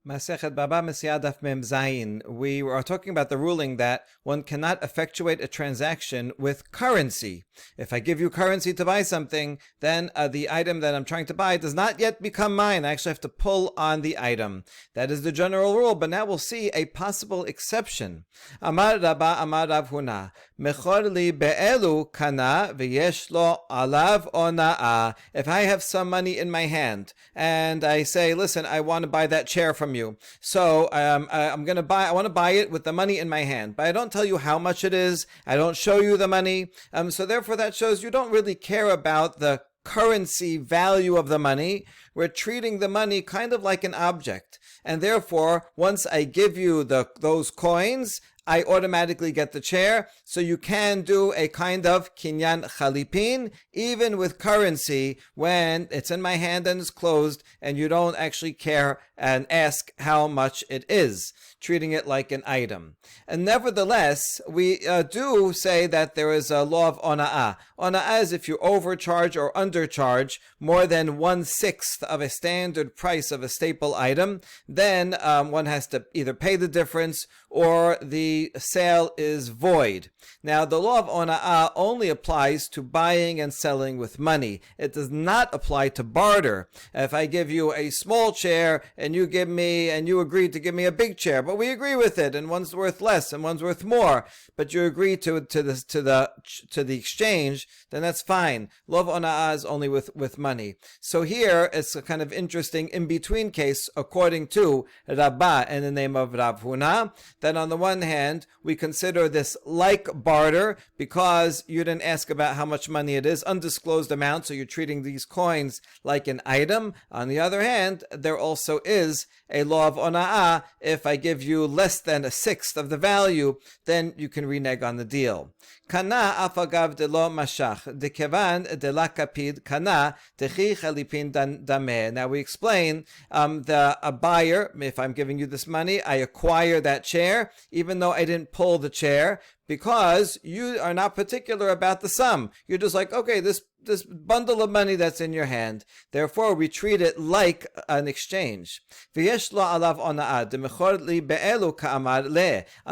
Masechet Baba Mesia Daf Mem Zayin. We are talking about the ruling that one cannot effectuate a transaction with currency. If I give you currency to buy something, then the item that I'm trying to buy does not yet become mine. I actually have to pull on the item. That is the general rule, but now we'll see a possible exception. Amar Rabba Amar Rav Huna Mechor li be'elu kana v'yesh lo alav ona'ah. If I have some money in my hand and I say, listen, I want to buy that chair from you. So I want to buy it with the money in my hand, but I don't tell you how much it is. I don't show you the money. So therefore that shows you don't really care about the currency value of the money. We're treating the money kind of like an object. And therefore, once I give you those coins, I automatically get the chair. So you can do a kind of kinyan chalipin, even with currency, when it's in my hand and it's closed, and you don't actually care and ask how much it is, treating it like an item. And nevertheless, we do say that there is a law of ona'ah. Ona'ah is if you overcharge or undercharge more than 1/6 of a standard price of a staple item, then one has to either pay the difference or the sale is void. Now, the law of ona'ah only applies to buying and selling with money. It does not apply to barter. If I give you a small chair and you agree to give me a big chair, but we agree with it, and one's worth less and one's worth more, but you agree to the exchange, then that's fine. Law of ona'ah is only with money. So here it's a kind of interesting in-between case according to Rabbah in the name of Rav Huna, that on the one hand we consider this like barter because you didn't ask about how much money it is, undisclosed amount, so you're treating these coins like an item. On the other hand, there also is a law of ona'ah. If I give you less than 1/6 of the value, then you can renege on the deal. Kana afagav de lo mashach dekevan de la kapid kana techi chalipin dameh. Now we explain a buyer, if I'm giving you this money, I acquire that chair, even though I didn't pull the chair, because you are not particular about the sum. You're just like, okay, this bundle of money that's in your hand. Therefore, we treat it like an exchange. On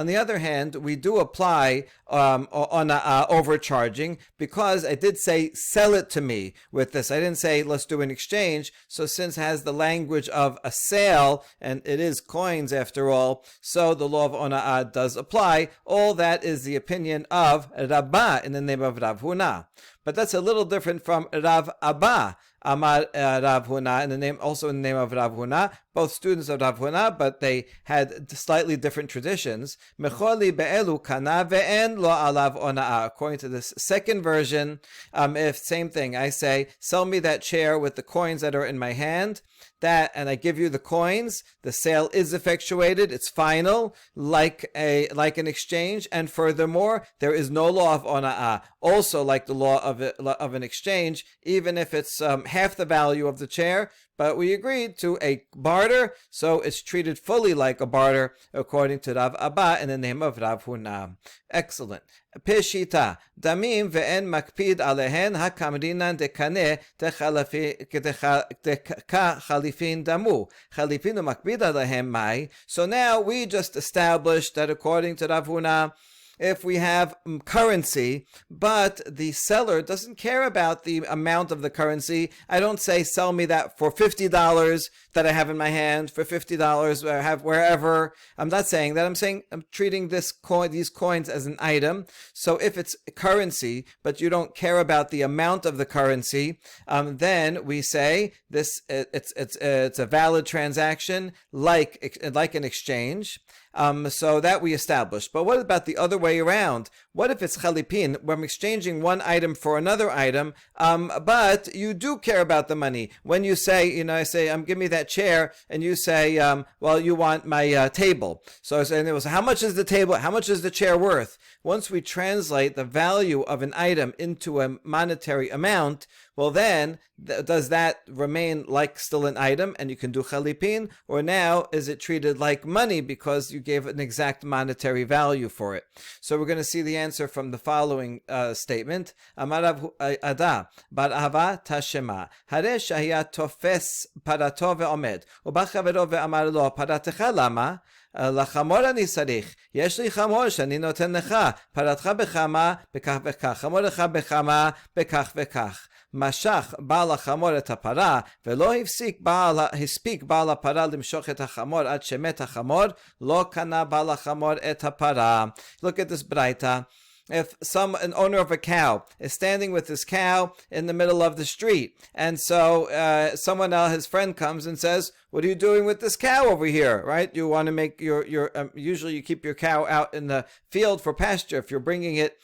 the other hand, we do apply ona'ah, overcharging, because I did say, sell it to me with this. I didn't say, let's do an exchange. So since it has the language of a sale, and it is coins after all, so the law of ona'ah does apply. All that is the opinion of Rabbah in the name of Rav Huna. But that's a little different from Rav Abba, Amar Rav Huna, in the name of Rav Huna, both students of Rav Huna, but they had slightly different traditions. Mecholi be'elu kana ve'en lo alav ona'ah. According to this second version, if same thing, I say, sell me that chair with the coins that are in my hand, and I give you the coins, the sale is effectuated, it's final, like an exchange, and furthermore, there is no law of ona'ah. Also, like the law of an exchange, even if it's half the value of the chair, but we agreed to a barter, so it's treated fully like a barter, according to Rav Abba in the name of Rav Huna. Excellent. Peshita damim ve'en makpid alehen hakamrinan dekane chalifin damu chalifinu makpid alehem mai. So now we just established that according to Rav Huna, if we have currency, but the seller doesn't care about the amount of the currency, I don't say, sell me that for $50 that I have in my hand, for $50 I have wherever. I'm not saying that. I'm saying I'm treating these coins as an item. So if it's currency, but you don't care about the amount of the currency, then we say it's a valid transaction, like an exchange. So that we established. But what about the other way around? What if it's chalipin, where I'm exchanging one item for another item, but you do care about the money? When you say, I say, give me that chair, and you say, well, you want my table. So I say, how much is the table? How much is the chair worth? Once we translate the value of an item into a monetary amount, well then, does that remain like still an item and you can do chalipin? Or now, is it treated like money because you gave an exact monetary value for it? So we're going to see the answer from the following statement. Amar Rav Ada bar Ahava tashema hare shahia tofes parato ve'omed uba chavero ve'amar lo paratecha lama לחמור אני צריך, יש לי חמור שאני נותן לך, פרתך בחמה, בכך וכך, חמורך בחמה, בכך וכך. משך בעל החמור את הפרה, ולא הספיק בעל הפרה למשוך את החמור עד שמת החמור, לא קנה בעל החמור את הפרה. Look at this braita. If an owner of a cow is standing with his cow in the middle of the street, and so someone else, his friend, comes and says, "What are you doing with this cow over here?" Right? You want to make your usually you keep your cow out in the field for pasture. If you're bringing it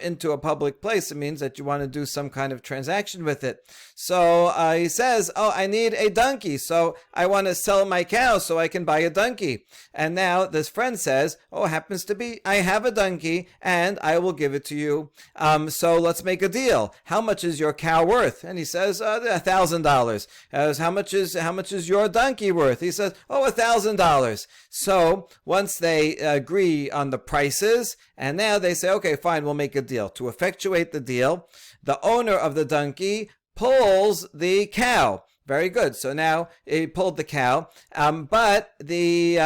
into a public place, it means that you want to do some kind of transaction with it. So he says, "Oh, I need a donkey, so I want to sell my cow so I can buy a donkey." And now this friend says, "Oh, happens to be I have a donkey, and I will give it to you. So let's make a deal. How much is your cow worth?" And he says, $1,000. How much is your donkey worth? He says, $1,000. So once they agree on the prices, and now they say, okay, fine, we'll make a deal. To effectuate the deal, the owner of the donkey pulls the cow. Very good. So now he pulled the cow, but the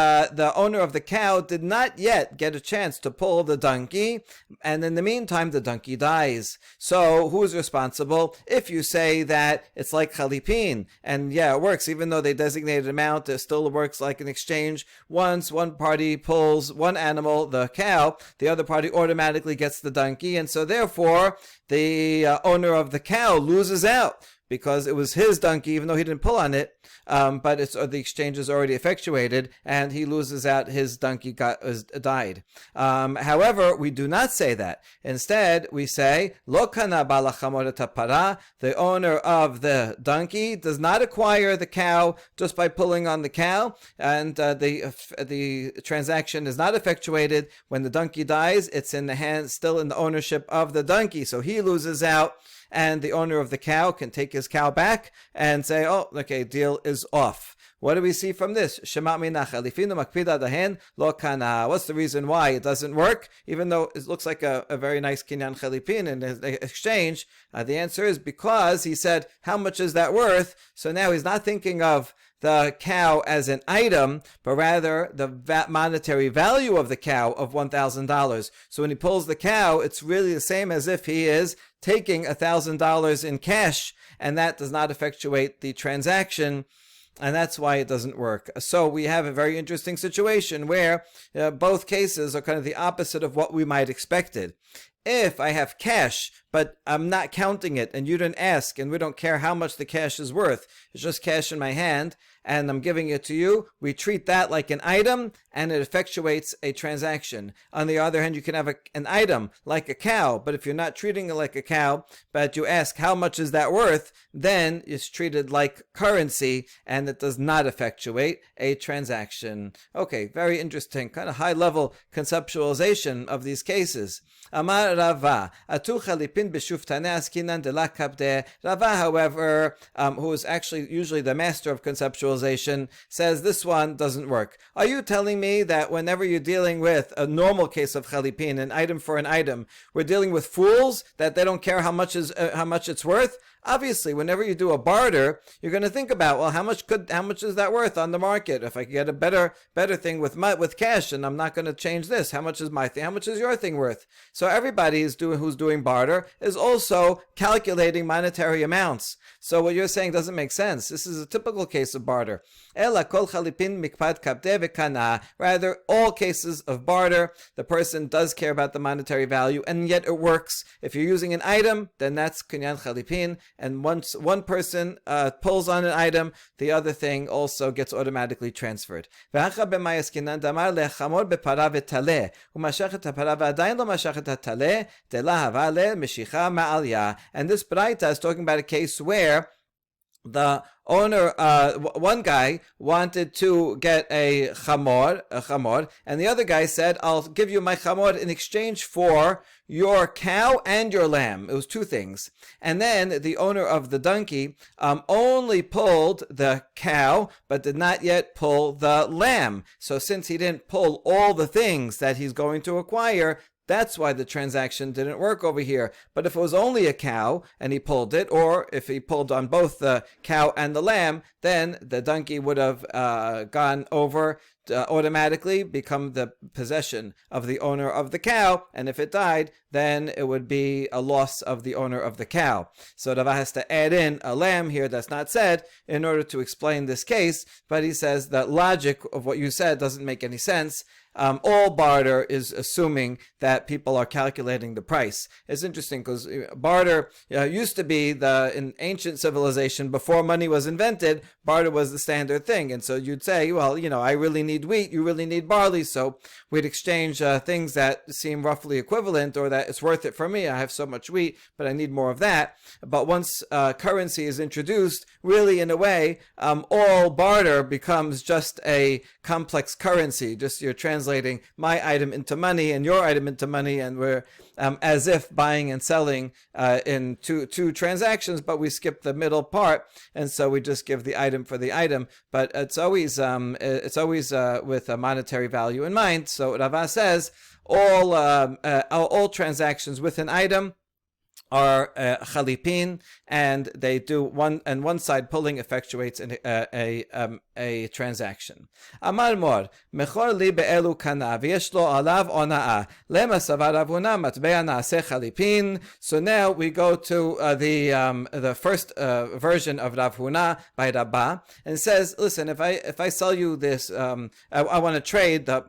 owner of the cow did not yet get a chance to pull the donkey, and in the meantime, the donkey dies. So who's responsible? If you say that it's like chalipin, and yeah, it works, even though they designated amount, it still works like an exchange. Once one party pulls one animal, the cow, the other party automatically gets the donkey, and so therefore, the owner of the cow loses out, because it was his donkey, even though he didn't pull on it, but the exchange is already effectuated, and he loses out, his donkey died. However, we do not say that. Instead, we say, Lo kana bal hachamor et hapara, the owner of the donkey does not acquire the cow just by pulling on the cow, and the transaction is not effectuated. When the donkey dies, it's in the hands, still in the ownership of the donkey, so he loses out, and the owner of the cow can take his cow back and say, oh, okay, deal is off. What do we see from this? What's the reason why it doesn't work? Even though it looks like a very nice kinyan chalipin in the exchange, the answer is because he said, how much is that worth? So now he's not thinking of the cow as an item, but rather the monetary value of the cow of $1,000. So when he pulls the cow, it's really the same as if he is taking $1,000 in cash, and that does not effectuate the transaction, and that's why it doesn't work. So we have a very interesting situation where both cases are kind of the opposite of what we might expected. If I have cash, but I'm not counting it, and you didn't ask, and we don't care how much the cash is worth, it's just cash in my hand, and I'm giving it to you, we treat that like an item, and it effectuates a transaction. On the other hand, you can have an item like a cow, but if you're not treating it like a cow, but you ask how much is that worth, then it's treated like currency, and it does not effectuate a transaction. Okay, very interesting, kind of high-level conceptualization of these cases. Amar Rava, atu chalipin b'shuftane askinan de la kapde. Rava, however, who is actually usually the master of conceptualization, says this one doesn't work. Are you telling me that whenever you're dealing with a normal case of chalipin, an item for an item, we're dealing with fools, that they don't care how much it's worth? Obviously, whenever you do a barter, you're going to think about, well, how much is that worth on the market? If I could get a better thing with cash, and I'm not going to change this, how much is my thing? How much is your thing worth? So everybody who's doing barter is also calculating monetary amounts. So what you're saying doesn't make sense. This is a typical case of barter. Rather, all cases of barter, the person does care about the monetary value, and yet it works. If you're using an item, then that's kinyan chalipin. And once one person pulls on an item, the other thing also gets automatically transferred. And this Braita is talking about a case where the owner, one guy wanted to get a chamor, and the other guy said, I'll give you my chamor in exchange for your cow and your lamb. It was two things. And then the owner of the donkey only pulled the cow, but did not yet pull the lamb. So since he didn't pull all the things that he's going to acquire, That's why the transaction didn't work over here. But if it was only a cow and he pulled it, or if he pulled on both the cow and the lamb, then the donkey would have gone over automatically, become the possession of the owner of the cow, and if it died, then it would be a loss of the owner of the cow. So Rava has to add in a lamb here that's not said in order to explain this case, but he says that logic of what you said doesn't make any sense. All barter is assuming that people are calculating the price. It's interesting because barter used to be in ancient civilization, before money was invented, barter was the standard thing. And so you'd say, well, I really need wheat, you really need barley, so we'd exchange things that seem roughly equivalent, or that it's worth it for me. I have so much wheat, but I need more of that. But once currency is introduced, really in a way, all barter becomes just a complex currency. Just you're translating my item into money and your item into money, and we're as if buying and selling in two transactions, but we skip the middle part, and so we just give the item for the item. But it's always with a monetary value in mind. So Rava says all transactions with an item are chalipin, and they do one side pulling effectuates a transaction. Amar mor mechor li be'elu kana v'yesh lo alav onaa lema savar Rav Huna matbea naaseh chalipin. So now we go to the first version of Rav Huna by Rabbah, and says, listen, if I sell you this, I want to trade the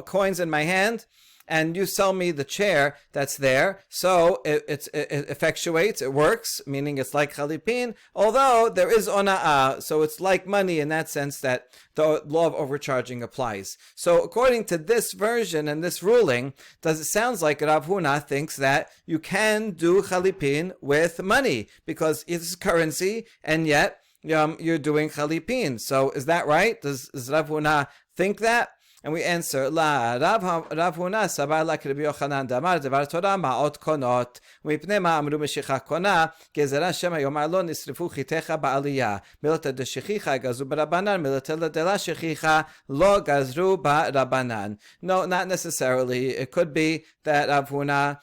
coins in my hand, and you sell me the chair that's there, so it effectuates, it works, meaning it's like chalipin, although there is ona'ah, so it's like money in that sense that the law of overcharging applies. So according to this version and this ruling, it sounds like Rav Huna thinks that you can do chalipin with money, because it's currency, and yet you're doing chalipin. So is that right? Does Rav Huna think that? And we answer, La, Rav Huna sabar like Rabbi Yochanan damar devar Torah ma'ot konot mipnei ma amru meshicha kona gezerah shema yomar lo nisrifu chitecha ba'aliyah milata de shechicha gazu b'rabanan milata de la shechicha lo gazru ba'rabanan. No, not necessarily. It could be that Rav Huna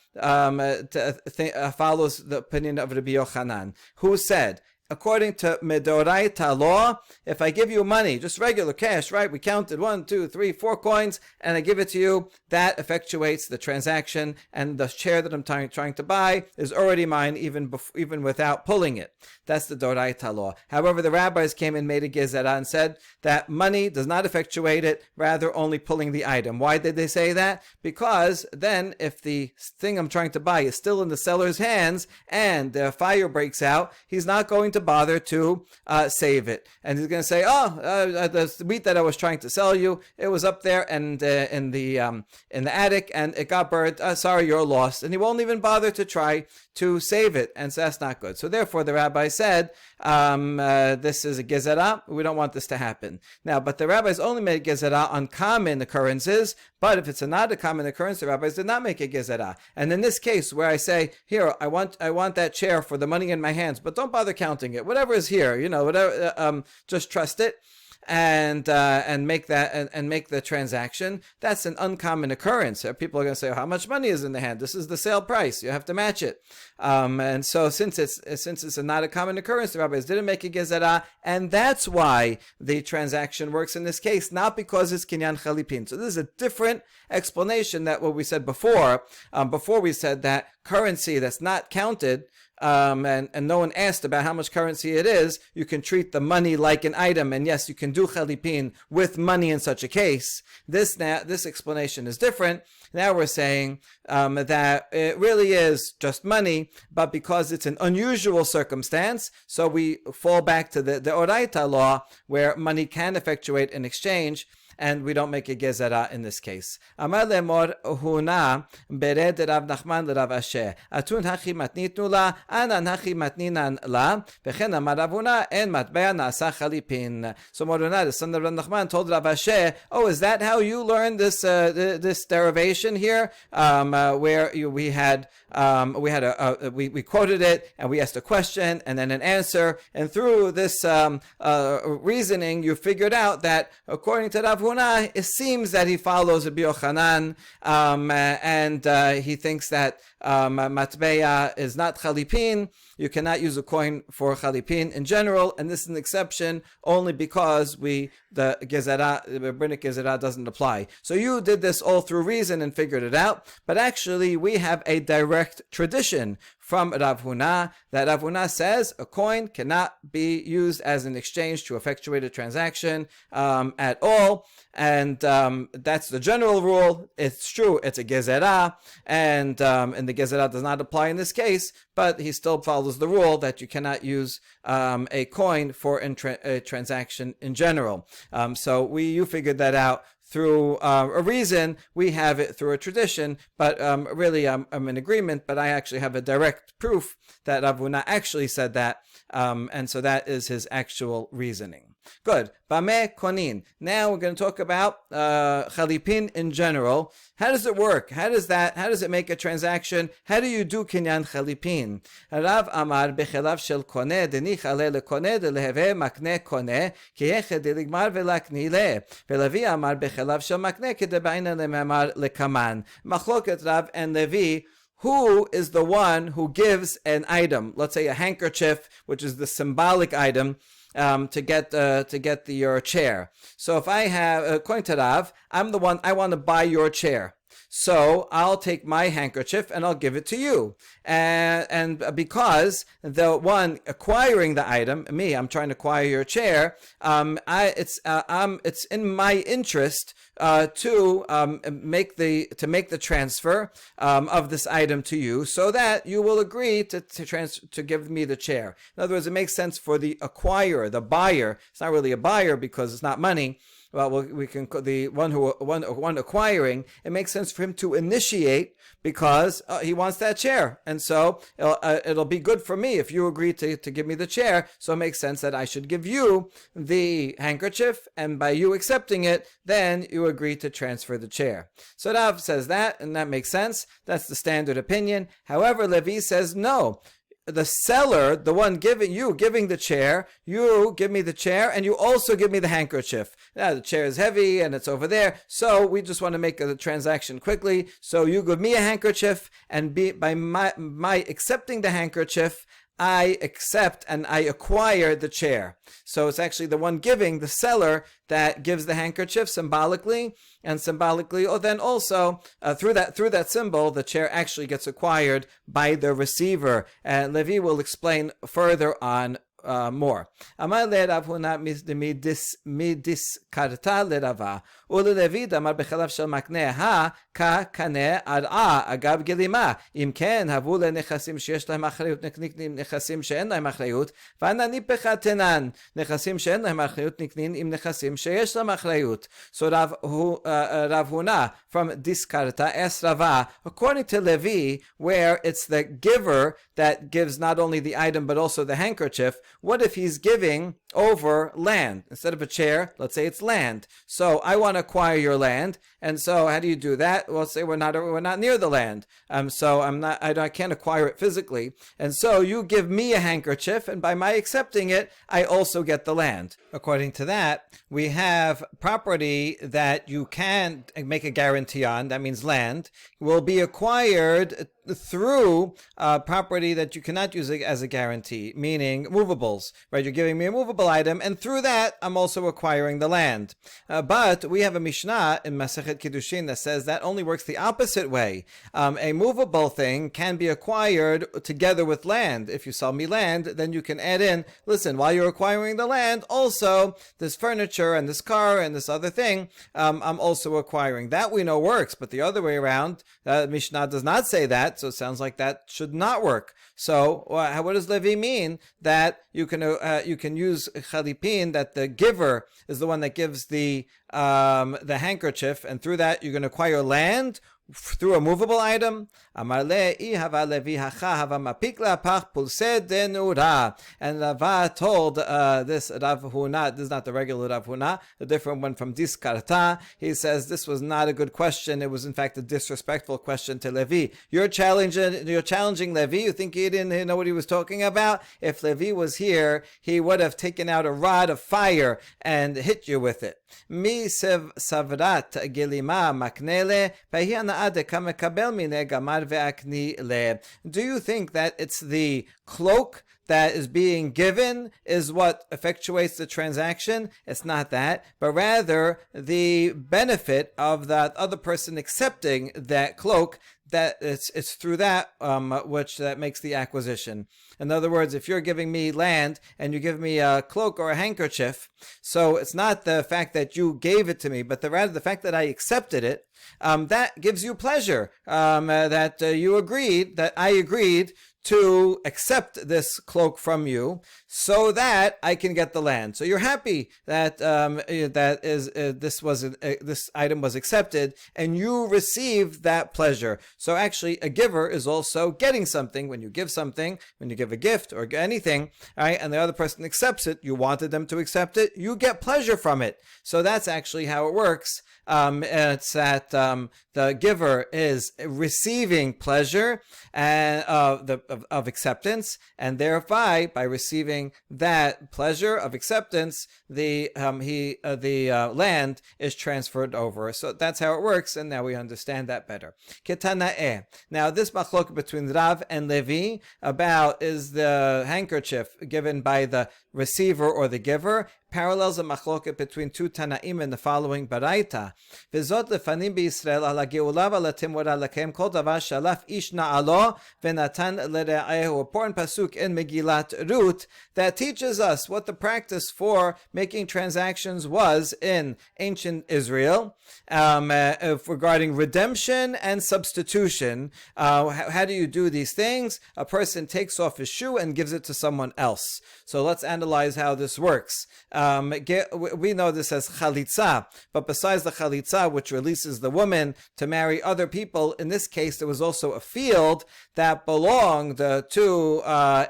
follows the opinion of Rabbi Yochanan, who said, according to Medoraita law, if I give you money, just regular cash, right? We counted 1, 2, 3, 4 coins, and I give it to you, that effectuates the transaction, and the chair that I'm trying to buy is already mine, even without pulling it. That's the Doraita law. However, the rabbis came and made a gezerah and said that money does not effectuate it, rather only pulling the item. Why did they say that? Because then if the thing I'm trying to buy is still in the seller's hands and the fire breaks out, he's not going to bother to save it, and he's going to say, the wheat that I was trying to sell you, it was up there and in the attic, and it got burned. Sorry, you're lost, and he won't even bother to try to save it, and so that's not good. So therefore, the rabbi said, this is a gezerah. We don't want this to happen. Now, but the rabbis only made gezerah on common occurrences. But if it's not a common occurrence, the rabbis did not make a gezerah. And in this case, where I say, here, I want that chair for the money in my hands, but don't bother counting it. Whatever is here, whatever, just trust it. And make that and make the transaction. That's an uncommon occurrence. People are going to say, how much money is in the hand? This is the sale price. You have to match it. And so since it's not a common occurrence, the rabbis didn't make a gezerah, and that's why the transaction works in this case, not because it's kinyan chalipin. So this is a different explanation than what we said before. Before we said that currency that's not counted, and no one asked about how much currency it is, you can treat the money like an item, and yes, you can do chalipin with money in such a case. This explanation is different. Now we're saying that it really is just money, but because it's an unusual circumstance, so we fall back to the Oraita law, where money can effectuate an exchange, and we don't make a gezerah in this case. Amar lemor huna bered Rav Nachman l'Rav Asher atun hachi matnitnu la anan hachi matninan la v'chen amar Rav Huna en matbea na'asa chalipin. So Moruna, the son of Rav Nachman, told Rav Asher, oh, is that how you learned this derivation here, where we quoted it and we asked a question and then an answer, and through this reasoning you figured out that according to Rav Huna, it seems that he follows Rabbi Yochanan, and he thinks that matbeya is not chalipin. You cannot use a coin for chalipin in general, and this is an exception only because the rabbinic gezerah doesn't apply. So you did this all through reason and figured it out, but actually we have a direct tradition from Rav Huna that Rav Huna says a coin cannot be used as an exchange to effectuate a transaction at all, and that's the general rule. It's true, it's a gezerah, and the gezerah does not apply in this case, but he still follows the rule that you cannot use a coin for a transaction in general. So you figured that out through a reason, we have it through a tradition, but really I'm in agreement, but I actually have a direct proof that Rav Huna actually said that, and so that is his actual reasoning. Good. Bameh konin. Now we're going to talk about chalipin in general. How does it work? How does it make a transaction? How do you do kinyan chalipin? Rav amar bechelav shel koneh deni chale lekoneh deleheve makne koneh kiyeched deligmar velakni le velavi amar bechelav shel makne kedebaina lemamar lekaman. Machloket Rav and Levi. Who is the one who gives an item? Let's say a handkerchief, which is the symbolic item, to get your chair. So if I have a coin to Rav, I'm the one, I want to buy your chair. So I'll take my handkerchief and I'll give it to you. And because the one acquiring the item, me, I'm trying to acquire your chair, it's in my interest to make the transfer of this item to you, so that you will agree to give me the chair. In other words, it makes sense for the acquirer, the buyer. It's not really a buyer because it's not money. Well, we can the one acquiring. It makes sense for him to initiate because he wants that chair, and so it'll be good for me if you agree to give me the chair. So it makes sense that I should give you the handkerchief, and by you accepting it, then you agree to transfer the chair. So Rav says that, and that makes sense. That's the standard opinion. However, Levi says no. The seller, the one giving the chair, you give me the chair and you also give me the handkerchief. Now the chair is heavy and it's over there, so we just want to make the transaction quickly. So you give me a handkerchief, and by my accepting the handkerchief, I accept and I acquire the chair. So it's actually the one giving, the seller, that gives the handkerchief symbolically, and symbolically, or then also through that symbol, the chair actually gets acquired by the receiver. And Levi will explain further on more. Amar le Rav Huna midis karta le Rava וללוי דאמר בחלב של מקנה כקנה ארעה אגב גלימה אם כן הבו לנכסים שיש להם אחריות נקנים נכסים שאין להם אחריות ואנה ניפחה תנן נכסים שאין להם אחריות נקנים עם נכסים שיש להם אחריות. So Rav Huna from Diskarta asked Rava, according to Levi, where it's the giver that gives not only the item but also the handkerchief, what if he's giving over land? Instead of a chair, let's say it's land. So I want to acquire your land, and so how do you do that? Well, say we're not near the land, so I can't acquire it physically, and so you give me a handkerchief, and by my accepting it, I also get the land. According to that, we have property that you can make a guarantee on. That means land will be acquired through property that you cannot use as a guarantee, meaning movables, right? You're giving me a movable item, and through that, I'm also acquiring the land. But we have a Mishnah in Masechet Kiddushin that says that only works the opposite way. A movable thing can be acquired together with land. If you sell me land, then you can add in, listen, while you're acquiring the land, also this furniture and this car and this other thing, I'm also acquiring. That we know works, but the other way around, Mishnah does not say that. So it sounds like that should not work. So what does Levi mean that you can use chalipin, that the giver is the one that gives the handkerchief, and through that you're going to acquire land through a movable item? And Rava told this Rav Huna, this is not the regular Rav Huna, the different one from Diskarta. He says this was not a good question. It was in fact a disrespectful question to Levi. You're challenging Levi. You think he didn't know what he was talking about? If Levi was here, he would have taken out a rod of fire and hit you with it. Mi savrat gilima maknele pahianaade kamekabel mine gamar ve'akni le. Do you think that it's the cloak that is being given is what effectuates the transaction? It's not that, but rather the benefit of that other person accepting that cloak, that it's through that which that makes the acquisition. In other words, if you're giving me land and you give me a cloak or a handkerchief, so it's not the fact that you gave it to me, but rather the fact that I accepted it, that gives you pleasure, that you agreed, that I agreed to accept this cloak from you so that I can get the land. So you're happy that this item was accepted and you received that pleasure. So actually a giver is also getting something. When you give something, when you give a gift or anything, right, and the other person accepts it, you wanted them to accept it, you get pleasure from it. So that's actually how it works. It's that the giver is receiving pleasure and of acceptance, and thereby by receiving that pleasure of acceptance, the land is transferred over. So that's how it works, and now we understand that better. Ketana'eh. Now this machlok between Rav and Levi about is the handkerchief given by the receiver or the giver parallels a machloket between two Tanaim in the following Baraita. V'zot lefanim b'Yisrael ala geula v'latimura lakem kol davar shalaf ish na'alo v'natan l're'ehu. Important pasuk in Megillat Ruth that teaches us what the practice for making transactions was in ancient Israel regarding redemption and substitution. How do you do these things? A person takes off his shoe and gives it to someone else. So let's analyze how this works. We know this as chalitza, but besides the chalitza, which releases the woman to marry other people, in this case there was also a field that belonged to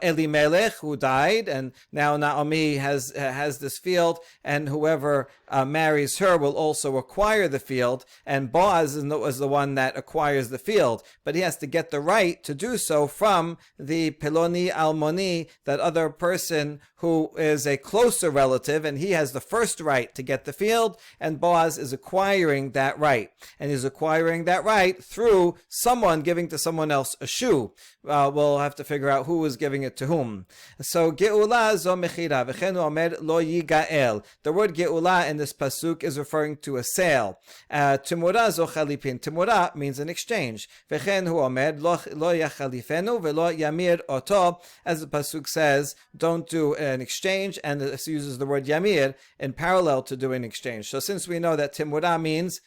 Elimelech, who died, and now Naomi has this field, and whoever marries her will also acquire the field, and Boaz is the one that acquires the field, but he has to get the right to do so from the Peloni Almoni, that other person who is a closer relative, and he has the first right to get the field, and Boaz is acquiring that right. And he's acquiring that right through someone giving to someone else a shoe. We'll have to figure out who is giving it to whom. So, Geula zo mechira, v'chen omer lo yigael. The word Geula in this pasuk is referring to a sale. Timura zo chalipin. Timura means an exchange. V'chen hu omer lo yachalifenu v'lo yamir oto. As the pasuk says, don't do an exchange, and it uses the word yamir in parallel to doing exchange. So since we know that timura means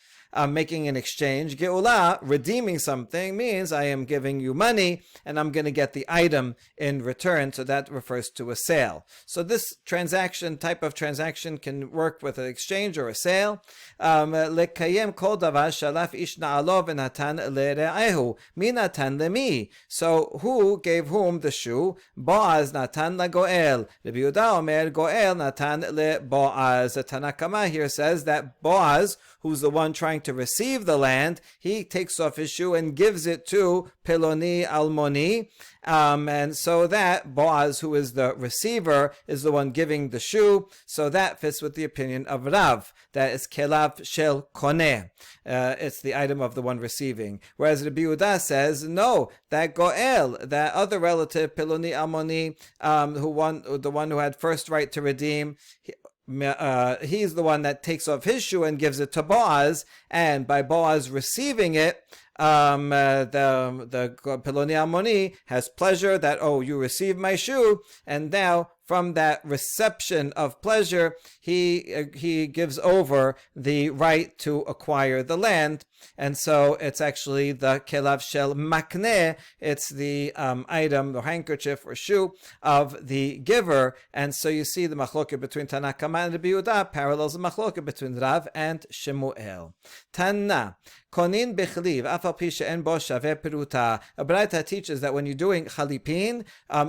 making an exchange, geula, redeeming something, means I am giving you money and I'm going to get the item in return. So that refers to a sale. So this type of transaction can work with an exchange or a sale. Lekayem kol davar shalaf ish na'alo v'natan le're'ehu. Mi natan le'mi. So who gave whom the shoe? Boaz natan lagoel. Rabbi Yehuda omer goel natan le'boaz. The Tanna Kama here says that Boaz, who's the one trying to receive the land, he takes off his shoe and gives it to Peloni Almoni. And so that Boaz, who is the receiver, is the one giving the shoe. So that fits with the opinion of Rav, that is kelav shel koneh. It's the item of the one receiving. Whereas Rabbi Yehuda says, no, that Goel, that other relative, Peloni Almoni, the one who had first right to redeem, he's the one that takes off his shoe and gives it to Boaz, and by Boaz receiving it, the Peloni Almoni has pleasure that, oh, you received my shoe, and now from that reception of pleasure, he gives over the right to acquire the land. And so it's actually the kelav shel makneh, it's the item, the handkerchief or shoe of the giver. And so you see the machloket between Tanna Kama and Rabbi Yehuda parallels the machloket between Rav and Shemuel. Tanna, konin bechliv, af Braita teaches that when you're doing chalipin,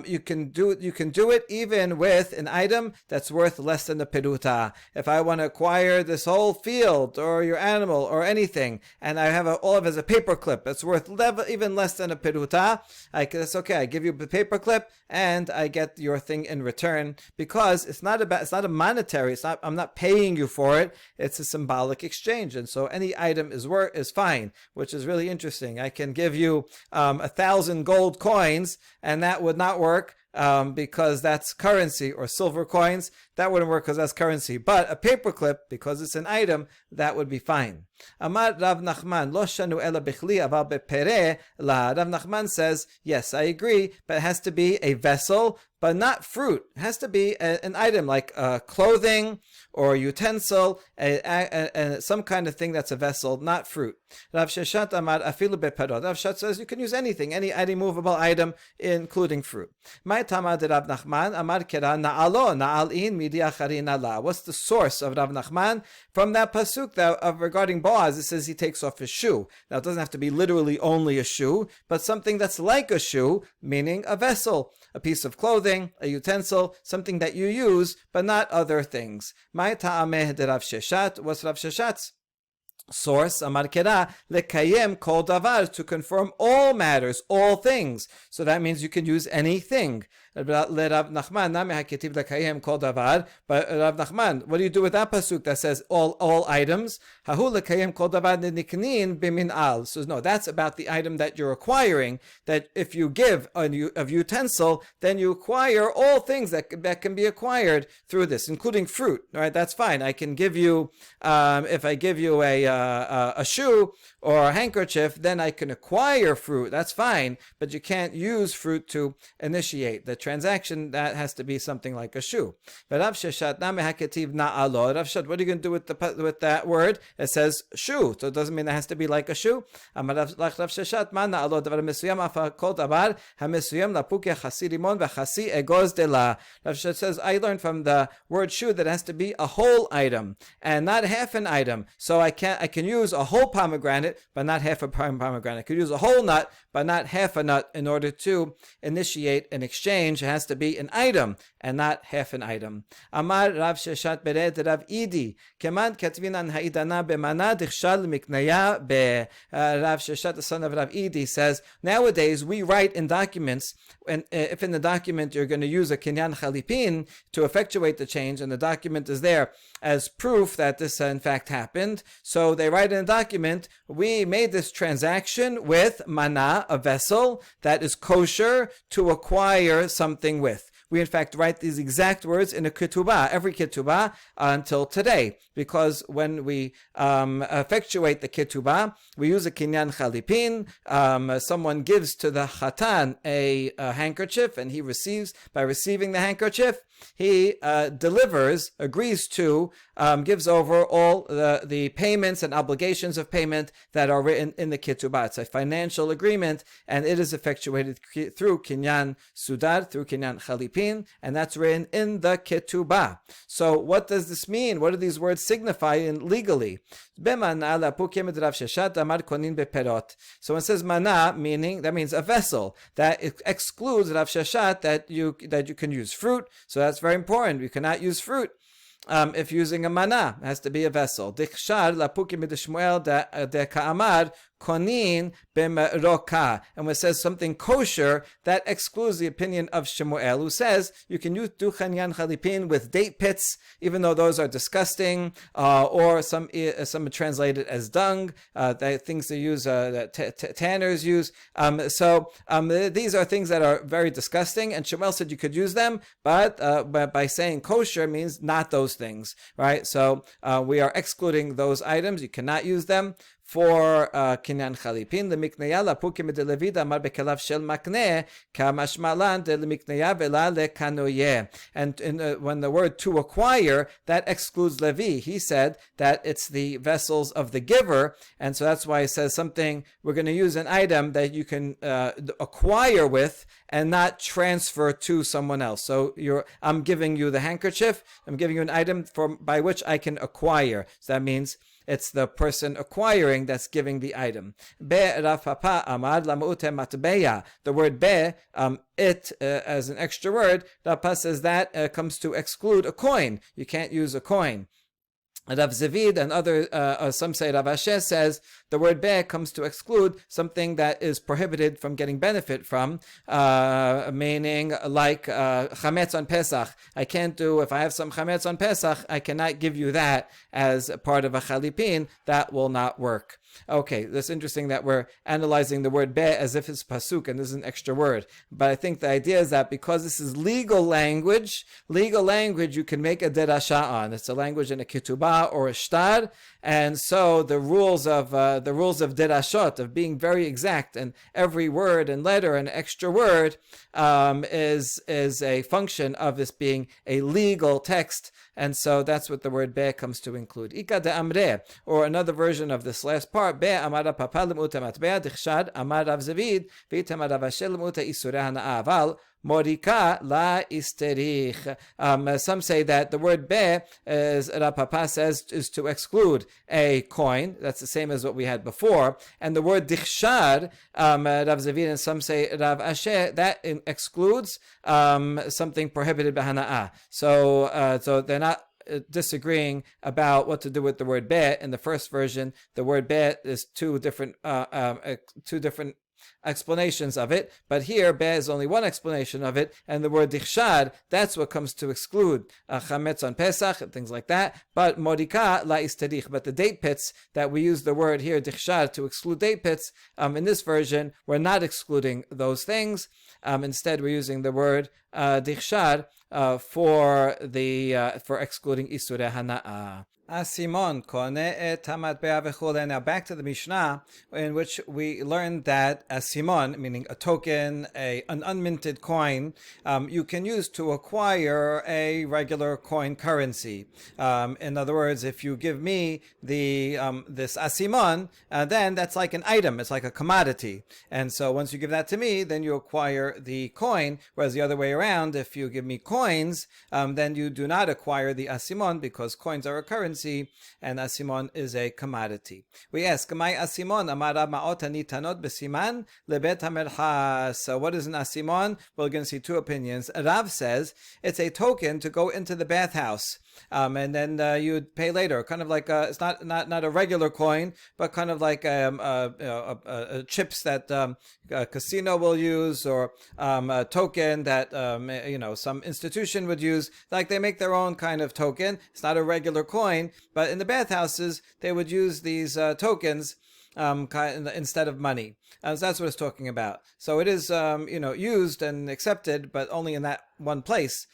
you can do it even with an item that's worth less than the peruta. If I want to acquire this whole field or your animal or anything, and I have all of it as a paper clip that's worth even less than a peruta, that's okay. I give you the paper clip and I get your thing in return, because it's not a monetary. I'm not paying you for it. It's a symbolic exchange, and so any item is fine, which is really interesting. I can give you 1,000 gold coins, and that would not work. Because that's currency, or silver coins, that wouldn't work because that's currency. But a paperclip, because it's an item, that would be fine. Amar Rav Nachman, lo shanu ela bichli aval bepere la. Rav Nachman says, yes, I agree, but it has to be a vessel, but not fruit. It has to be an item like clothing or utensil, some kind of thing that's a vessel, not fruit. Rav Sheshat Amar afilu beperot. Rav Sheshat says you can use anything, any movable item, including fruit. My Tama de Rav Nachman Amar kera na'alo na'alin midi achari na'ala. What's the source of Rav Nachman? From that pasuk regarding Boaz, it says he takes off his shoe. Now it doesn't have to be literally only a shoe, but something that's like a shoe, meaning a vessel, a piece of clothing, a utensil, something that you use, but not other things. My ta'ameh de Rav Sheshat. What's Rav Sheshat's source? Amar kera lekayem kol davar, to confirm all matters, all things. So that means you can use anything. Rav Nachman, nami haketiv lekayem kol davar. But Rav Nachman, what do you do with that pasuk that says all items? Hahu lekayem kol davar niknin bimin al. So no, that's about the item that you're acquiring. That if you give a utensil, then you acquire all things that can be acquired through this, including fruit. All right, that's fine. I can give you, if I give you a shoe or a handkerchief, then I can acquire fruit. That's fine, but you can't use fruit to initiate the transaction. That has to be something like a shoe. But Rav Sheshat, name haketiv na'alo. Rav Sheshat, what are you going to do with that word? It says shoe, so it doesn't mean it has to be like a shoe. Amar Rav Sheshat, ma na'alo davar mesuyam afa kol davar hamesuyam lapuke chasi rimon v'chasi egoz de la. Rav Sheshat says, I learned from the word shoe that it has to be a whole item and not half an item. So I can use a whole pomegranate, but not half a pomegranate. I could use a whole nut, but not half a nut in order to initiate an exchange. It has to be an item and not half an item. Amar Rav Sheshat bered Rav Idi keman katvinan haidana bemana dichshal miknaya be. Rav Sheshat, the son of Rav Idi, says nowadays we write in documents, and if in the document you're going to use a kinyan chalipin to effectuate the change, and the document is there as proof that this in fact happened, so they write in a document, we made this transaction with mana, a vessel that is kosher to acquire something with. We in fact write these exact words in a ketubah, every ketubah until today, because when we effectuate the ketubah, we use a kinyan chalipin. Someone gives to the chatan a handkerchief, and he receives, by receiving the handkerchief, he agrees to, gives over all the payments and obligations of payment that are written in the ketubah. It's a financial agreement, and it is effectuated through kinyan sudar, through kinyan chalipin, and that's written in the ketubah. So what does this mean? What do these words signify legally? So when it says mana, meaning that means a vessel, that excludes Rav Sheshat that you can use fruit. So that's very important. You cannot use fruit. If using a mana, it has to be a vessel. Dichshar lapukim b'dishmuel de ka'amar konin b'meroka. And when it says something kosher, that excludes the opinion of Shemuel, who says you can use duchanyan chalipin with date pits, even though those are disgusting, or some translate it as dung, things they use, that tanners use. These are things that are very disgusting, and Shemuel said you could use them, but by saying kosher means not those things, right? So we are excluding those items. You cannot use them for kinyan chalipin. Lemikneya lapukim de levida amar bekalav shel makneh kamashmalan de lemikneya vela lekanoye. And when the word to acquire, that excludes Levi. He said that it's the vessels of the giver, and so that's why he says something, we're going to use an item that you can acquire with and not transfer to someone else. So I'm giving you the handkerchief, I'm giving you an item by which I can acquire. So that means It's the person acquiring that's giving the item. Be Rav Papa amar lamu'ute matbeya. The word be, it as an extra word, Rav Papa says that comes to exclude a coin. You can't use a coin. Rav Zavid and other, some say Rav Asher says the word be comes to exclude something that is prohibited from getting benefit from, meaning like chametz on Pesach. I can't do, if I have some chametz on Pesach, I cannot give you that as a part of a chalipin. That will not work. Okay, that's interesting that we're analyzing the word be as if it's pasuk and this is an extra word. But I think the idea is that because this is legal language you can make a derasha on. It's a language in a ketubah or a shtar, and so the rules of derashot, of being very exact, and every word and letter and extra word is a function of this being a legal text. And so that's what the word be comes to include. Ika de amre, or another version of this last part, be amara papa lemuta matbea dichshad amar Rav Zavid v'itam Rav Asher lemuta isurei hana'a aval morika la isterich. Some say that the word be, as Rav Papa says, is to exclude a coin. That's the same as what we had before. And the word dichshad, Rav Zavid and some say Rav Asher, that excludes something prohibited b'hana'ah. So they're not disagreeing about what to do with the word be. In the first version, the word be is two different explanations of it, but here be is only one explanation of it, and the word dichshad, that's what comes to exclude chametz on Pesach and things like that. But morika la isterich, but the date pits that we use the word here dichshad to exclude date pits, in this version we're not excluding those things. Instead, we're using the word dichshad for excluding isurei hana'ah. Asimon kone et hamatbea v'chule. Now back to the Mishnah, in which we learned that asimon, meaning a token, an unminted coin, you can use to acquire a regular coin currency. In other words, if you give me this asimon, then that's like an item. It's like a commodity. And so once you give that to me, then you acquire the coin. Whereas the other way around, if you give me coins, then you do not acquire the asimon, because coins are a currency and asimon is a commodity. We ask, "Mai asimon amara ma'ot anitanot besiman lebet hamelchas." So what is an asimon? We're going to see two opinions. Rav says it's a token to go into the bathhouse, and then you'd pay later. Kind of like it's not a regular coin, but kind of like chips that a casino will use, or a token that some institution would use. Like they make their own kind of token. It's not a regular coin, but in the bathhouses they would use these tokens instead of money. So that's what it's talking about. So it is used and accepted, but only in that one place.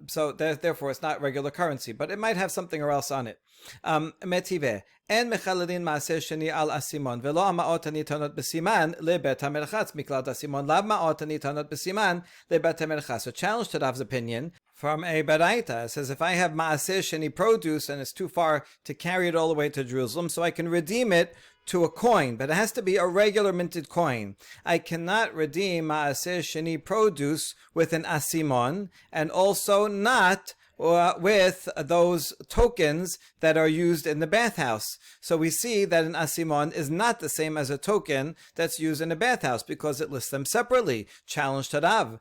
So therefore it's not regular currency, but it might have something else on it. Metive en mechaladin maaser sheni al asimon velo amaot anitanot besiman lebet hamelchas miklad asimon lav maot anitanot besiman lebet hamelchas. So challenge to Rav's opinion from a baraita. It says if I have maaser sheni produce and it's too far to carry it all the way to Jerusalem, so I can redeem it to a coin, but it has to be a regular minted coin. I cannot redeem maaser sheni produce with an asimon, and also not with those tokens that are used in the bathhouse. So we see that an asimon is not the same as a token that's used in a bathhouse, because it lists them separately. Challenge to Rav.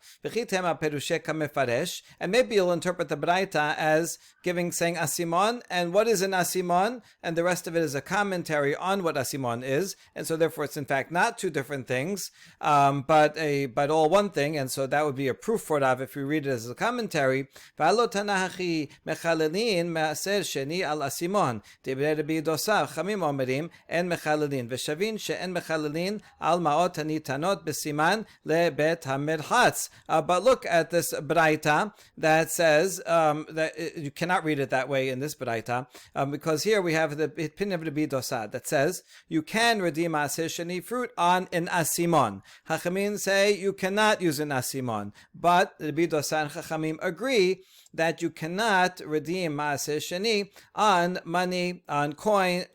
And maybe you'll interpret the Braita as saying asimon, and what is an asimon? And the rest of it is a commentary on what asimon is, and so therefore it's in fact not two different things, but all one thing, and so that would be a proof for Rav if we read it as a commentary. Hachi mechalelin maaser sheni al asimon. Divrei Rabbi Dosav chamim omerim en mechalelin v'shavin she'en mechalelin al maot hanitanot besiman lebet hamelchatz. But look at this braita that says that you cannot read it that way in this braita, because here we have the opinion of Rabbi Dosav that says you can redeem maaser sheni fruit on an asimon. Chachamim say you cannot use an asimon, but Rabbi Dosav and Chachamim agree that you cannot redeem maaser sheni on money, on coins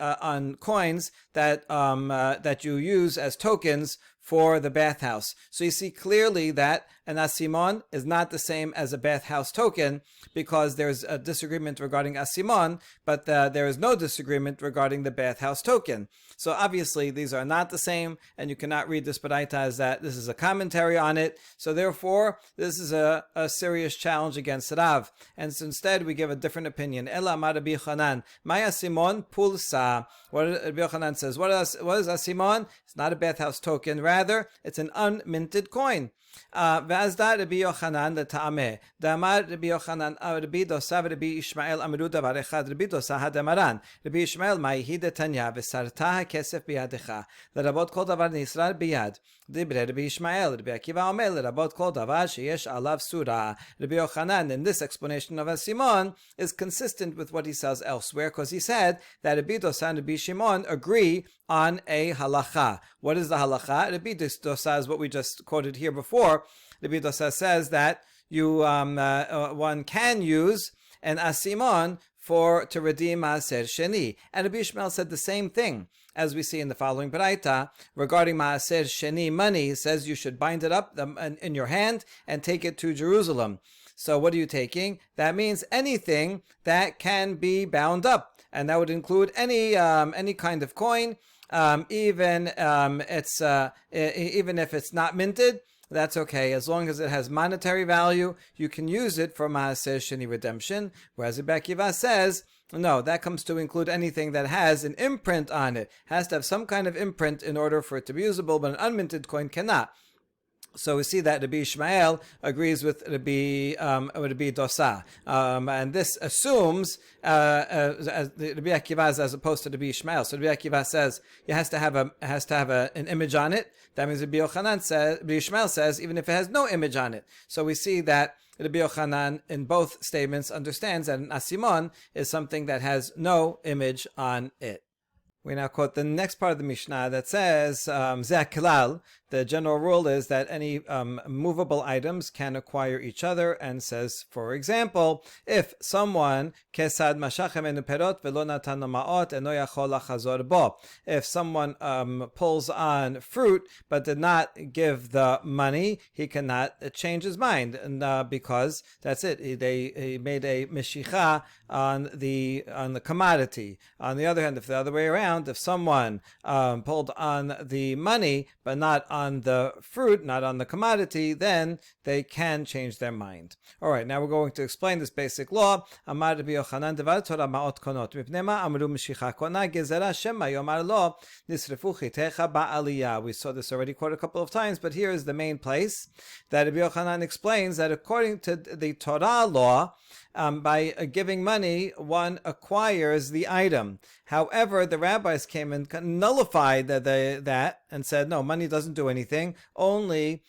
that you use as tokens for the bathhouse. So you see clearly that an asimon is not the same as a bathhouse token, because there's a disagreement regarding asimon, but there is no disagreement regarding the bathhouse token. So obviously these are not the same, and you cannot read this baraita as that this is a commentary on it. So therefore, this is a serious challenge against Rav. And so instead we give a different opinion. Ela amar Rabbi Yochanan, Maya asimon pulsa. What Rabbi Yochanan says, what is asimon? It's not a bathhouse token, rather it's an unminted coin. V'azda Rabbi Yochanan l'ta'ameh. Da'amar Rabbi Yochanan Rabbi Dosa v'Rabbi Ishmael amru davar echad. Rabbi Dosa hadamaran. Rabbi Ishmael ma'hi detanya v'sarta ha'kesef biyadecha. L'rabot kol davar nisrar biyad. Dibre Rabbi Ishmael. Rabbi Akiva omer l'rabot kol davar sheyesh alav surah. Rabbi Yochanan, in this explanation of asimon, is consistent with what he says elsewhere, because he said that Rabbi Dosa and Rabbi Shimon agree on a halacha. What is the halacha? Rabbi Dosa is what we just quoted here before. Rabbi Dosa says that one can use an asimon to redeem maaser sheni. And Rabbi Ishmael said the same thing, as we see in the following baraita regarding maaser sheni money. He says you should bind it up in your hand and take it to Jerusalem. So what are you taking? That means anything that can be bound up, and that would include any kind of coin, even if it's not minted. That's okay, as long as it has monetary value. You can use it for maaser sheni redemption. Whereas Rabbi Akiva says, no, that comes to include anything that has an imprint on it. It has to have some kind of imprint in order for it to be usable, but an unminted coin cannot. So we see that Rabbi Ishmael agrees with Rabbi Dosa, and this assumes Rabbi Akiva as opposed to Rabbi Ishmael. So Rabbi Akiva says it has to have an image on it. That means Rabbi Ishmael says even if it has no image on it. So we see that Rabbi Yochanan in both statements understands that an asimon is something that has no image on it. We now quote the next part of the Mishnah that says, Zeh klal, the general rule is that any movable items can acquire each other, and says, for example, if someone kesad mashachem enu perot velo natan ma'ot eno yachol lachazor bo. If someone pulls on fruit but did not give the money, he cannot change his mind, and because that's it. He made a mishicha on the commodity. On the other hand, if the other way around, if someone pulled on the money but not on the fruit, not on the commodity, then they can change their mind. All right, now we're going to explain this basic law. Amar Rabbi Yochanan devar Torah ma'ot konot mipnei ma amru mishicha kona gezerah shema yomar lo nisrefu chitecha ba'aliyah. We saw this already quoted a couple of times, but here is the main place that Rabbi Yochanan explains that according to the Torah law, by giving money, one acquires the item. However, the rabbis came and nullified that and said, no, money doesn't do anything. Only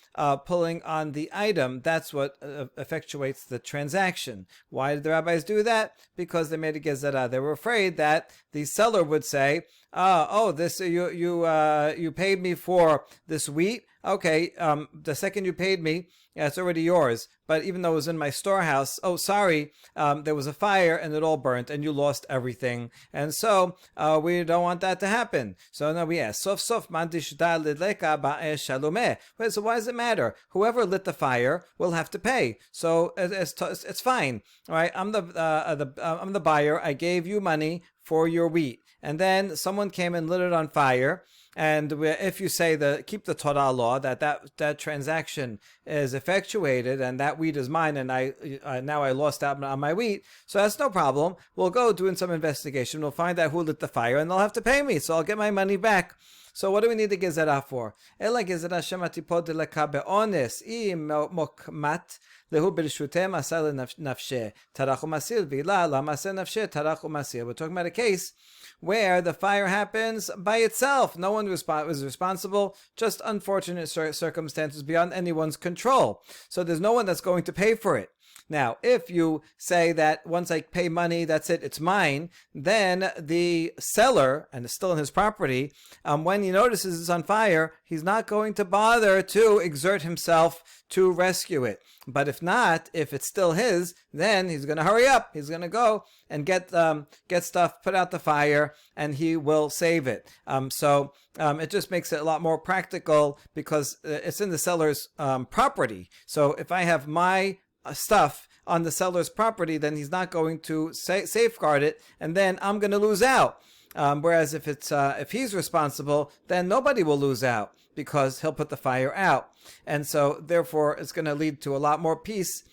pulling on the item, that's what effectuates the transaction. Why did the rabbis do that? Because they made a gezerah. They were afraid that the seller would say, this you paid me for this wheat. Okay, the second you paid me, it's already yours. But even though it was in my storehouse, sorry, there was a fire and it all burnt and you lost everything. And so we don't want that to happen. So now we ask, sof mandishda lidleka ba'esh shalomeh. So why does it matter? Whoever lit the fire will have to pay. So it's fine. All right, I'm the buyer. I gave you money for your wheat, and then someone came and lit it on fire. And if you say keep the Torah law that transaction is effectuated and that wheat is mine, and now I lost out on my wheat, so that's no problem. We'll go doing some investigation. We'll find out who lit the fire, and they'll have to pay me, so I'll get my money back. So what do we need the gezerah for? Ela gezerah shematipod leka be'ones im mokmat lehu b'rishutem asal nafshe tarach u'masir v'ila la masir nafshe tarach u'masir. We're talking about a case where the fire happens by itself. No one was responsible, just unfortunate circumstances beyond anyone's control. So there's no one that's going to pay for it. Now, if you say that once I pay money, that's it, it's mine, then the seller, and it's still in his property, when he notices it's on fire, he's not going to bother to exert himself to rescue it. But if not, if it's still his, then he's going to hurry up. He's going to go and get stuff, put out the fire, and he will save it. So it just makes it a lot more practical because it's in the seller's property. So if I have my stuff on the seller's property, then he's not going to safeguard it, and then I'm going to lose out. Whereas if he's responsible, then nobody will lose out because he'll put the fire out. And so therefore it's going to lead to a lot more peace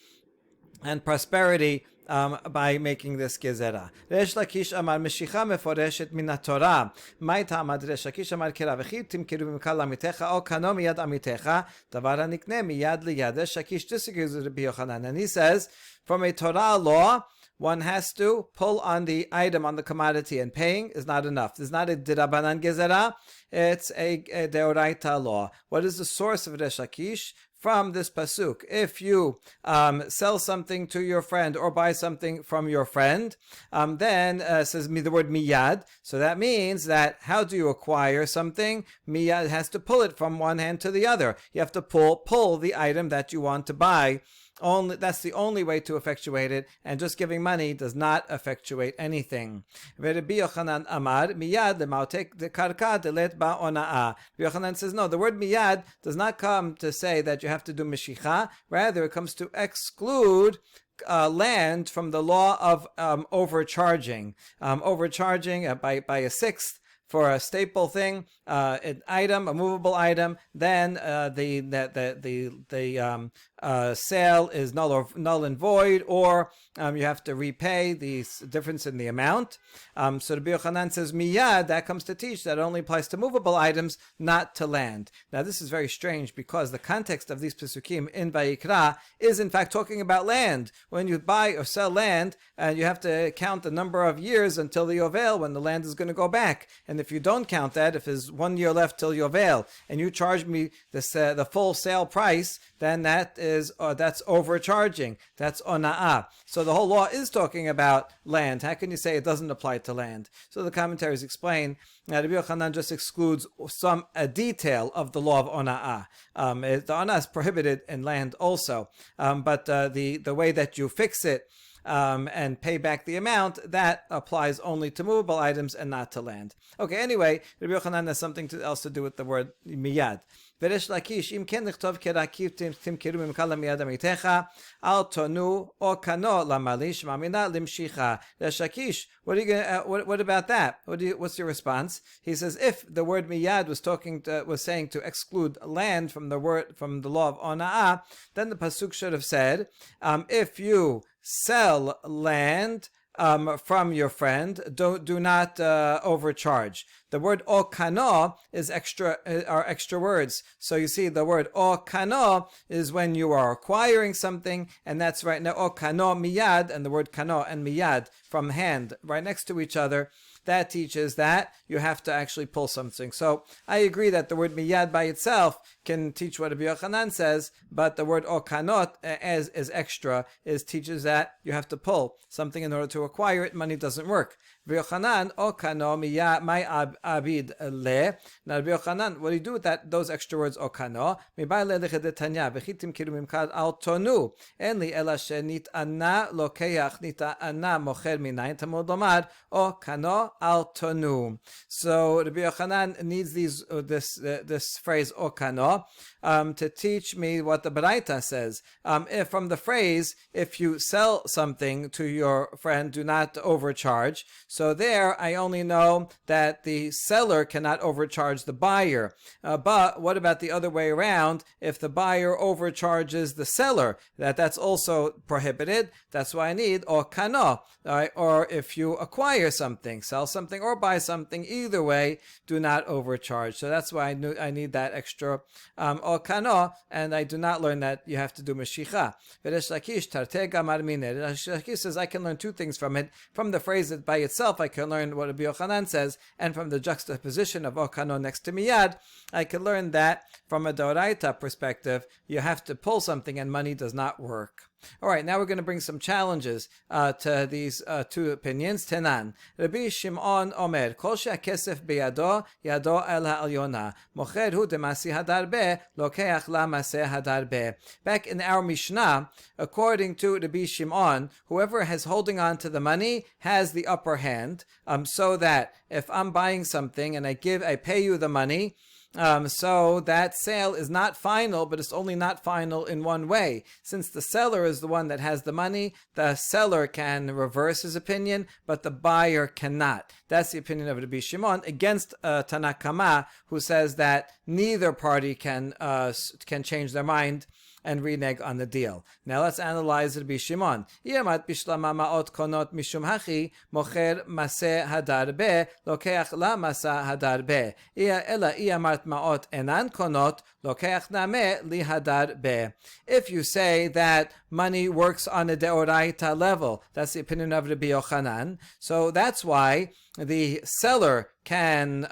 and prosperity by making this gezerah. Resh Lakish amar meshicha meforeshet min haTorah. Mai ta'amad Resh Lakish amar kira v'chi timkiru mimkal amitecha o kano miyad amitecha davar hanikne miyad liyad. Resh Lakish disagrees with Rabbi Yochanan, and he says from a Torah law, one has to pull on the item, on the commodity, and paying is not enough. There's not a dirabanan gezerah, it's a deoraita law. What is the source of Resh Lakish? From this pasuk. If you sell something to your friend or buy something from your friend, then says the word miyad. So that means that how do you acquire something? Miyad has to pull it from one hand to the other. You have to pull the item that you want to buy. That's the only way to effectuate it, and just giving money does not effectuate anything. Rabbi Yochanan amar miyad lemautek de karka delet ba onaa. Rabbi Yochanan says no, the word miyad does not come to say that you have to do meshicha. Rather, it comes to exclude land from the law of overcharging. Overcharging by a sixth for a staple thing, an item, a movable item, then the sale is null and void, or you have to repay the difference in the amount. So Rabbi Yochanan says miyad, that comes to teach that it only applies to movable items, not to land. Now this is very strange because the context of these pesukim in Vayikra is in fact talking about land. When you buy or sell land, you have to count the number of years until the Yovel, when the land is going to go back. And if you don't count that, if there's 1 year left till Yovel, and you charge me the full sale price, then that's overcharging. That's ona'ah. So the whole law is talking about land. How can you say it doesn't apply to land? So the commentaries explain that Rabbi Yochanan just excludes a detail of the law of ona'ah. The ona'ah is prohibited in land also, but the way that you fix it and pay back the amount, that applies only to movable items and not to land. Okay, anyway, Rabbi Yochanan has something else to do with the word miyad. Veresh Lakish, im ken lichtov kerakiv timkiru mimkal miyad amitecha, al tonu o kano lamalish mamina limshicha. Resh Lakish, what about that? What's your response? He says, if the word miyad was saying to exclude land from the law of ona'ah, then the pasuk should have said, if you sell land from your friend, do not overcharge. The word o kano are extra words. So you see, the word o kano is when you are acquiring something, and that's right now o kano miyad, and the word kano and miyad from hand right next to each other. That teaches that you have to actually pull something. So I agree that the word miyad by itself can teach what Rabbi Yochanan says, but the word okanot as extra teaches that you have to pull something in order to acquire it. Money doesn't work. Rabbi Yochanan okano miyad my abid le. Now Rabbi Yochanan, what do you do with those extra words okano? Mibay le lechetanya v'chitim kiru mimkad al tonu enli ela shenit anna lokeach nita anna mocher minayin tamud lomad okano al tonu. So Rabbi Yochanan needs this phrase okano to teach me what the Baraita says. If from the phrase, if you sell something to your friend, do not overcharge. So there, I only know that the seller cannot overcharge the buyer. But what about the other way around? If the buyer overcharges the seller, that's also prohibited. That's why I need okano. Or if you acquire something, sell something or buy something, either way, do not overcharge. So that's why I need that extra okano, and I do not learn that you have to do meshicha. Resh Lakish says I can learn two things from it. From the phrase that by itself, I can learn what Rabbi Yochanan says, and from the juxtaposition of okano next to miyad, I can learn that from a doraita perspective, you have to pull something and money does not work. All right, now we're going to bring some challenges to these two opinions. Tenan, Rabbi Shimon Omer, Kol she'akesef beyado, yado el ha'alyona. Mocher hu demasi hadarbe, lokeach la maseh hadarbe. Back in our Mishnah, according to Rabbi Shimon, whoever is holding on to the money has the upper hand, so that if I'm buying something and I pay you the money, so that sale is not final, but it's only not final in one way. Since the seller is the one that has the money, the seller can reverse his opinion, but the buyer cannot. That's the opinion of Rabbi Shimon against Tanakama, who says that neither party can change their mind and renege on the deal. Now let's analyze Rabbi Shimon. Iamat bishlama ma'ot konot mishum hachi mocher maseh hadarbe lokeach la masa hadarbe. Ia ela iamat ma'ot enan konot lokeach name li hadarbe. If you say that money works on a deoraita level, that's the opinion of Rabbi Yochanan. So that's why the seller can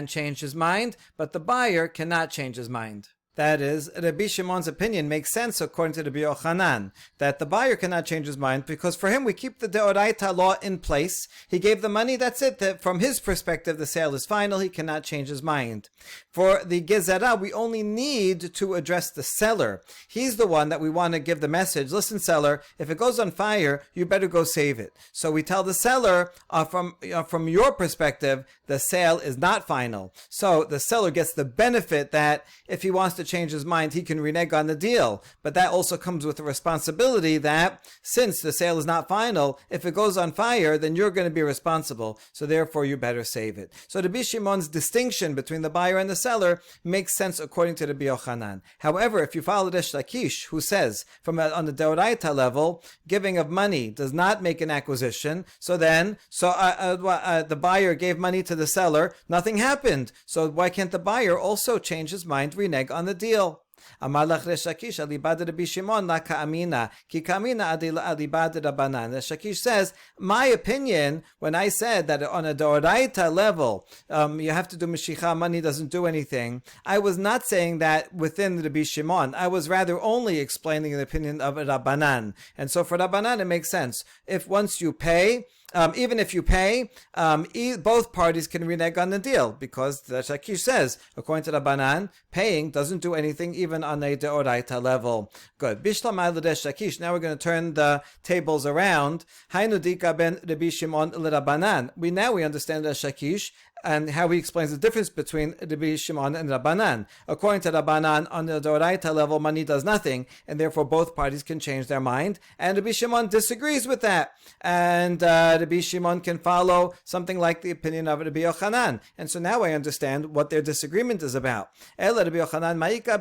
change his mind, but the buyer cannot change his mind. That is, Rabbi Shimon's opinion makes sense according to Rabbi Yochanan, that the buyer cannot change his mind because for him we keep the Deoraita law in place. He gave the money, that's it. That from his perspective, the sale is final. He cannot change his mind. For the Gezerah, we only need to address the seller. He's the one that we want to give the message. Listen, seller, if it goes on fire, you better go save it. So we tell the seller, from your perspective, the sale is not final. So the seller gets the benefit that if he wants to change his mind, he can renege on the deal. But that also comes with the responsibility that since the sale is not final, if it goes on fire, then you're going to be responsible. So therefore, you better save it. So Rabbi Shimon's distinction between the buyer and the seller makes sense according to Rabbi Yochanan. However, if you follow Resh Lakish, who says on the Deoraita level, giving of money does not make an acquisition, so then the buyer gave money to the seller, nothing happened. So why can't the buyer also change his mind, renege on the deal? Amar lach Resh Lakish alibad Rabbi Shimon la ka'amina ki ka'amina alibad Rabbanan. Resh Lakish says, my opinion, when I said that on a Doraita level you have to do Meshicha, money doesn't do anything, I was not saying that within Rabbi Shimon. I was rather only explaining the opinion of Rabbanan. And so for Rabbanan it makes sense. If once you pay, even if you pay, both parties can renege on the deal because the Shakish says, according to Rabbanan, paying doesn't do anything even on a deoraita level. Good. Bishlamai l'Resh Lakish. Now we're going to turn the tables around. Hainu dika ben Rabbi Shimon l'Rabbanan. We understand Resh Lakish and how he explains the difference between Rabbi Shimon and Rabbanan. According to Rabbanan, on the Doraita level, money does nothing, and therefore both parties can change their mind. And Rabbi Shimon disagrees with that. And Rabbi Shimon can follow something like the opinion of Rabbi Yochanan. And so now I understand what their disagreement is about. Ela Rabbi Yochanan ma'ika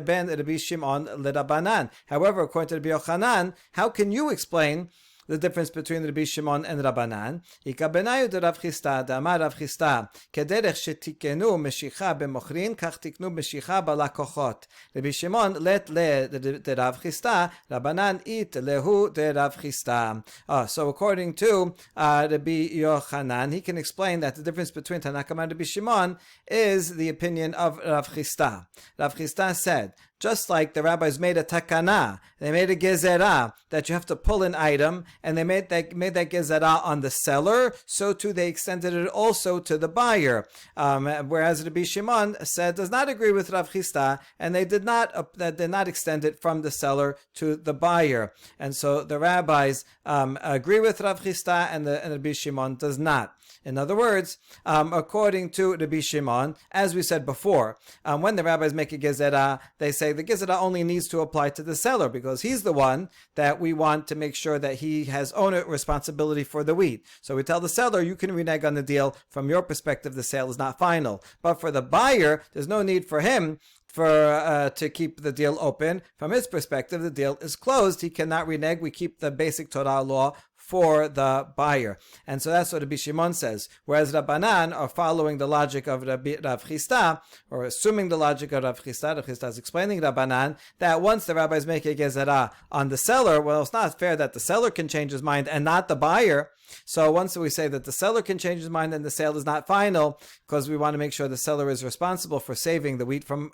ben Rabbi Shimon l'Rabbanan. However, according to Rabbi Yochanan, how can you explain the difference between Rabbi Shimon and Rabbanan? Ika benayu de Rav Chisda, de Amar Rav Chisda, kederech shetikenu meshicha b'mochrin, kach tiknu meshicha b'lakochot. Rabbi Shimon let le de Rav Chisda, Rabbanan it lehu de Rav Chisda. So according to Rabbi Yochanan, he can explain that the difference between Tanakama and Rabbi Shimon is the opinion of Rav Chisda. Rav Chisda said, just like the rabbis made a takana, they made a gezerah that you have to pull an item, and they made that gezerah on the seller, so too they extended it also to the buyer. Whereas Rabbi Shimon does not agree with Rav Chisda, and they did not extend it from the seller to the buyer. And so the rabbis agree with Rav Chisda, and Rabbi Shimon does not. In other words, according to Rabbi Shimon, as we said before, when the rabbis make a gezerah, they say the gezerah only needs to apply to the seller because he's the one that we want to make sure that he has owner responsibility for the wheat. So we tell the seller, you can renege on the deal. From your perspective, the sale is not final. But for the buyer, there's no need for him to keep the deal open. From his perspective, the deal is closed. He cannot renege. We keep the basic Torah law for the buyer. And so that's what Rabbi Shimon says. Whereas Rabbanan are following the logic of Rav Chisda, or assuming the logic of Rav Chisda. Rav Chisda is explaining Rabbanan that once the rabbis make a gezerah on the seller, well, it's not fair that the seller can change his mind and not the buyer. So once we say that the seller can change his mind and the sale is not final, because we want to make sure the seller is responsible for saving the wheat from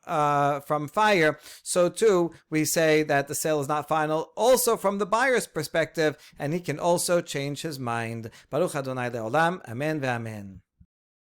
fire, so too we say that the sale is not final also from the buyer's perspective, and he can also change his mind. Baruch Adonai Le'olam. Amen ve'amen.